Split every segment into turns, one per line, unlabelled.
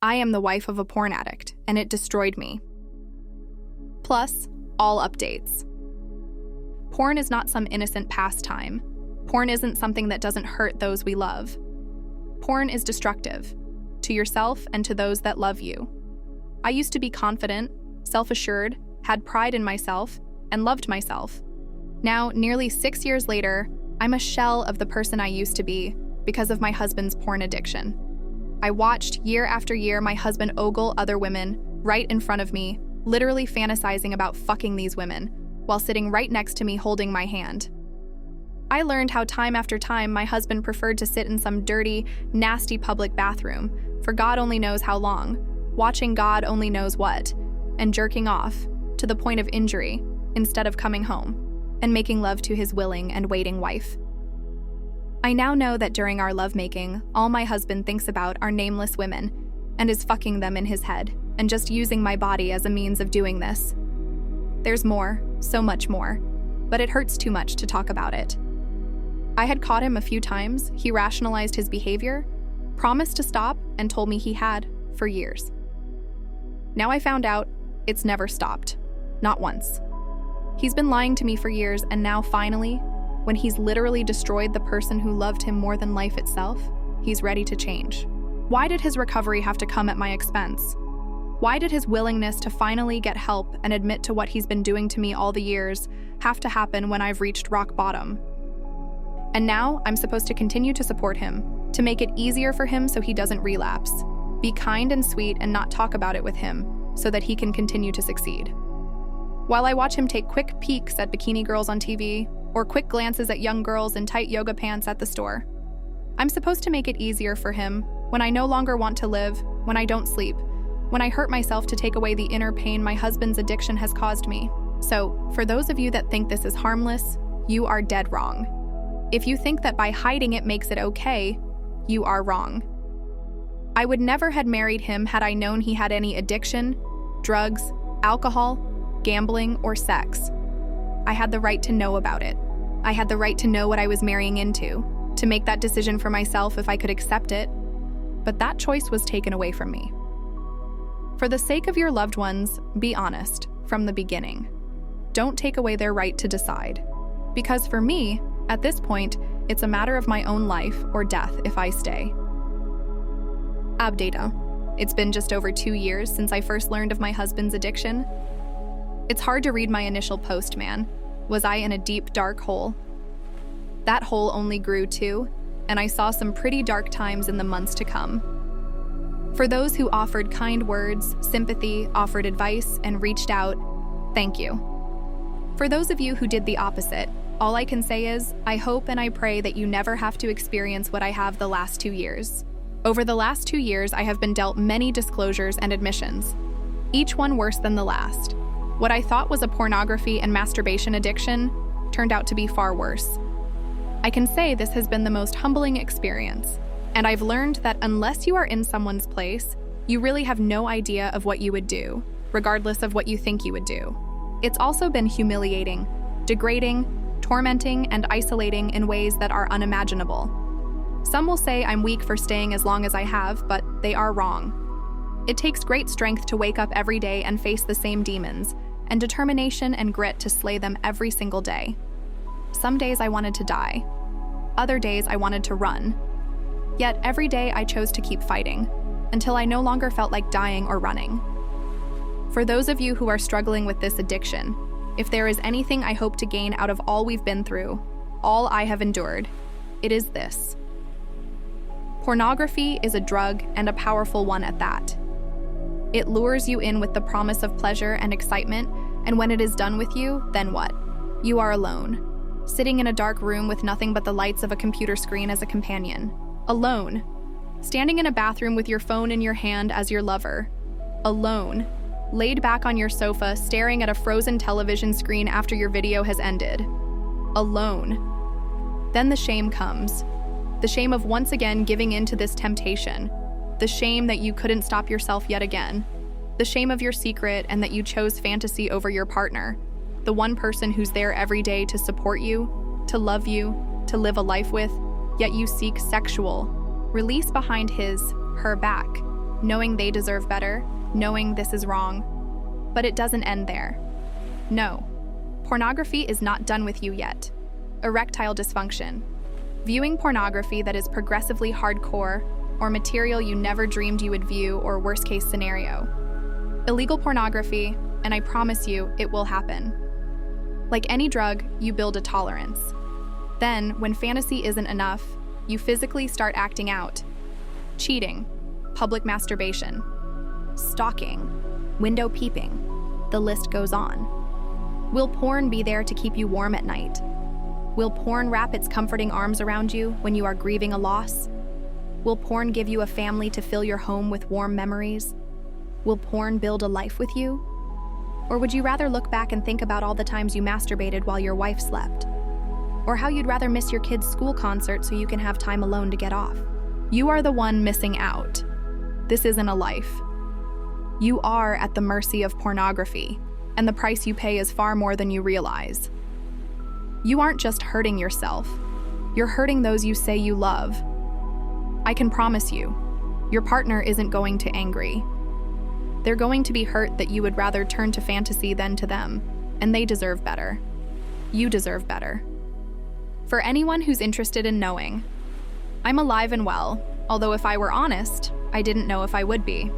I am the wife of a porn addict, and it destroyed me. Plus, all updates. Porn is not some innocent pastime. Porn isn't something that doesn't hurt those we love. Porn is destructive, to yourself and to those that love you. I used to be confident, self-assured, had pride in myself, and loved myself. Now, nearly 6 years later, I'm a shell of the person I used to be because of my husband's porn addiction. I watched year after year my husband ogle other women right in front of me, literally fantasizing about fucking these women, while sitting right next to me holding my hand. I learned how time after time my husband preferred to sit in some dirty, nasty public bathroom for God only knows how long, watching God only knows what, and jerking off, to the point of injury, instead of coming home, and making love to his willing and waiting wife. I now know that during our lovemaking, all my husband thinks about are nameless women, and is fucking them in his head, and just using my body as a means of doing this. There's more, so much more, but it hurts too much to talk about it. I had caught him a few times, he rationalized his behavior, promised to stop, and told me he had, for years. Now I found out, it's never stopped. Not once. He's been lying to me for years, and now finally, when he's literally destroyed the person who loved him more than life itself, he's ready to change. Why did his recovery have to come at my expense? Why did his willingness to finally get help and admit to what he's been doing to me all the years have to happen when I've reached rock bottom? And now I'm supposed to continue to support him, to make it easier for him so he doesn't relapse, be kind and sweet and not talk about it with him so that he can continue to succeed. While I watch him take quick peeks at bikini girls on TV or quick glances at young girls in tight yoga pants at the store, I'm supposed to make it easier for him when I no longer want to live, when I don't sleep, when I hurt myself to take away the inner pain my husband's addiction has caused me. So, for those of you that think this is harmless, you are dead wrong. If you think that by hiding it makes it okay, you are wrong. I would never have married him had I known he had any addiction, drugs, alcohol, gambling, or sex. I had the right to know about it. I had the right to know what I was marrying into, to make that decision for myself if I could accept it. But that choice was taken away from me. For the sake of your loved ones, be honest from the beginning. Don't take away their right to decide. Because for me, at this point, it's a matter of my own life or death if I stay. Update. It's been just over 2 years since I first learned of my husband's addiction. It's hard to read my initial post, man. Was I in a deep, dark hole? That hole only grew too, and I saw some pretty dark times in the months to come. For those who offered kind words, sympathy, offered advice, and reached out, thank you. For those of you who did the opposite, all I can say is, I hope and I pray that you never have to experience what I have the last 2 years. Over the last 2 years, I have been dealt many disclosures and admissions, each one worse than the last. What I thought was a pornography and masturbation addiction turned out to be far worse. I can say this has been the most humbling experience, and I've learned that unless you are in someone's place, you really have no idea of what you would do, regardless of what you think you would do. It's also been humiliating, degrading, tormenting, and isolating in ways that are unimaginable. Some will say I'm weak for staying as long as I have, but they are wrong. It takes great strength to wake up every day and face the same demons, and determination and grit to slay them every single day. Some days I wanted to die. Other days I wanted to run. Yet every day I chose to keep fighting, until I no longer felt like dying or running. For those of you who are struggling with this addiction, if there is anything I hope to gain out of all we've been through, all I have endured, it is this. Pornography is a drug, and a powerful one at that. It lures you in with the promise of pleasure and excitement, and when it is done with you, then what? You are alone, sitting in a dark room with nothing but the lights of a computer screen as a companion. Alone. Standing in a bathroom with your phone in your hand as your lover. Alone. Laid back on your sofa, staring at a frozen television screen after your video has ended. Alone. Then the shame comes. The shame of once again giving in to this temptation. The shame that you couldn't stop yourself yet again. The shame of your secret and that you chose fantasy over your partner. The one person who's there every day to support you, to love you, to live a life with, yet you seek sexual release behind his, her back. knowing they deserve better, knowing this is wrong. But it doesn't end there. No, pornography is not done with you yet. Erectile dysfunction. Viewing pornography that is progressively hardcore, or material you never dreamed you would view, or worst-case scenario. Illegal pornography, and I promise you, it will happen. Like any drug, you build a tolerance. Then, when fantasy isn't enough, you physically start acting out. Cheating, public masturbation, stalking, window peeping. The list goes on. Will porn be there to keep you warm at night? Will porn wrap its comforting arms around you when you are grieving a loss? Will porn give you a family to fill your home with warm memories? Will porn build a life with you? Or would you rather look back and think about all the times you masturbated while your wife slept? Or how you'd rather miss your kid's school concert so you can have time alone to get off? You are the one missing out. This isn't a life. You are at the mercy of pornography, and the price you pay is far more than you realize. You aren't just hurting yourself. You're hurting those you say you love. I can promise you, your partner isn't going to angry. They're going to be hurt that you would rather turn to fantasy than to them, and they deserve better. You deserve better. For anyone who's interested in knowing, I'm alive and well, although if I were honest, I didn't know if I would be.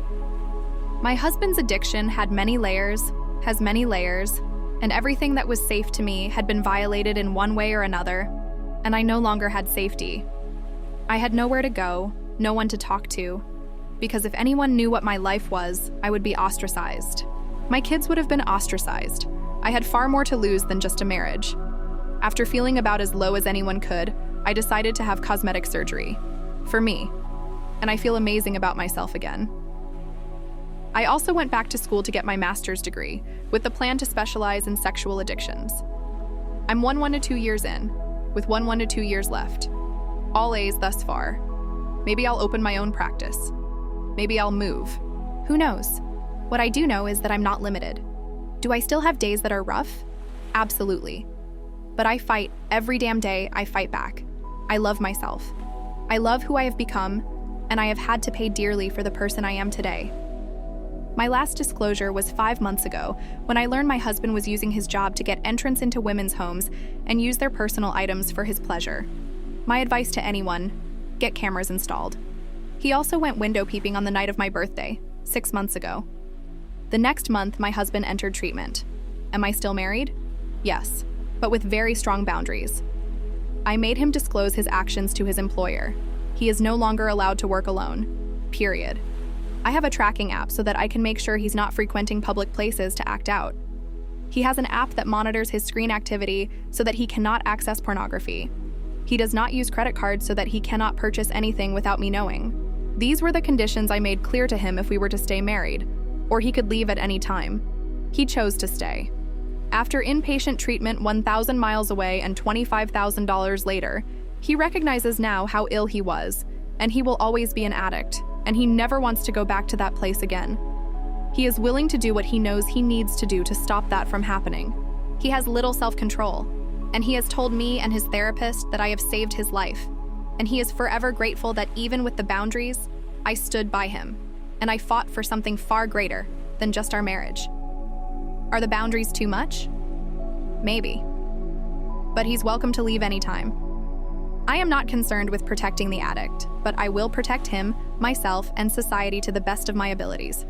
My husband's addiction had many layers, has many layers, and everything that was safe to me had been violated in one way or another, and I no longer had safety. I had nowhere to go, no one to talk to, because if anyone knew what my life was, I would be ostracized. My kids would have been ostracized. I had far more to lose than just a marriage. After feeling about as low as anyone could, I decided to have cosmetic surgery. For me. And I feel amazing about myself again. I also went back to school to get my master's degree, with the plan to specialize in sexual addictions. I'm 1 to 2 years in, with 1 to 2 years left. All A's thus far. Maybe I'll open my own practice. Maybe I'll move. Who knows? What I do know is that I'm not limited. Do I still have days that are rough? Absolutely. But I fight every damn day. I fight back. I love myself. I love who I have become, and I have had to pay dearly for the person I am today. My last disclosure was 5 months ago, when I learned my husband was using his job to get entrance into women's homes and use their personal items for his pleasure. My advice to anyone, get cameras installed. He also went window peeping on the night of my birthday, 6 months ago. The next month, my husband entered treatment. Am I still married? Yes, but with very strong boundaries. I made him disclose his actions to his employer. He is no longer allowed to work alone, period. I have a tracking app so that I can make sure he's not frequenting public places to act out. He has an app that monitors his screen activity so that he cannot access pornography. He does not use credit cards so that he cannot purchase anything without me knowing. These were the conditions I made clear to him if we were to stay married, or he could leave at any time. He chose to stay. After inpatient treatment 1,000 miles away and $25,000 later, he recognizes now how ill he was, and he will always be an addict, and he never wants to go back to that place again. He is willing to do what he knows he needs to do to stop that from happening. He has little self-control, and he has told me and his therapist that I have saved his life, and he is forever grateful that even with the boundaries, I stood by him, and I fought for something far greater than just our marriage. Are the boundaries too much? Maybe. But he's welcome to leave anytime. I am not concerned with protecting the addict, but I will protect him, myself, and society to the best of my abilities.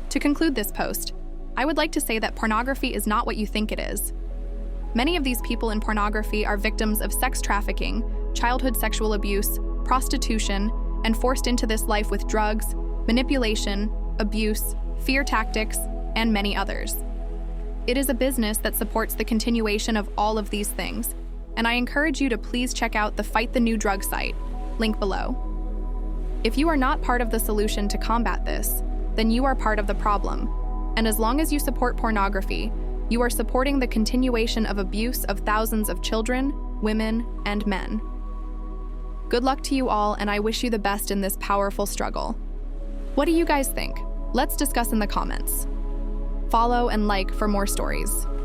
To conclude this post, I would like to say that pornography is not what you think it is. Many of these people in pornography are victims of sex trafficking, childhood sexual abuse, prostitution, and forced into this life with drugs, manipulation, abuse, fear tactics, and many others. It is a business that supports the continuation of all of these things, and I encourage you to please check out the Fight the New Drug site, link below. If you are not part of the solution to combat this, then you are part of the problem, and as long as you support pornography, you are supporting the continuation of abuse of thousands of children, women, and men. Good luck to you all, and I wish you the best in this powerful struggle. What do you guys think? Let's discuss in the comments. Follow and like for more stories.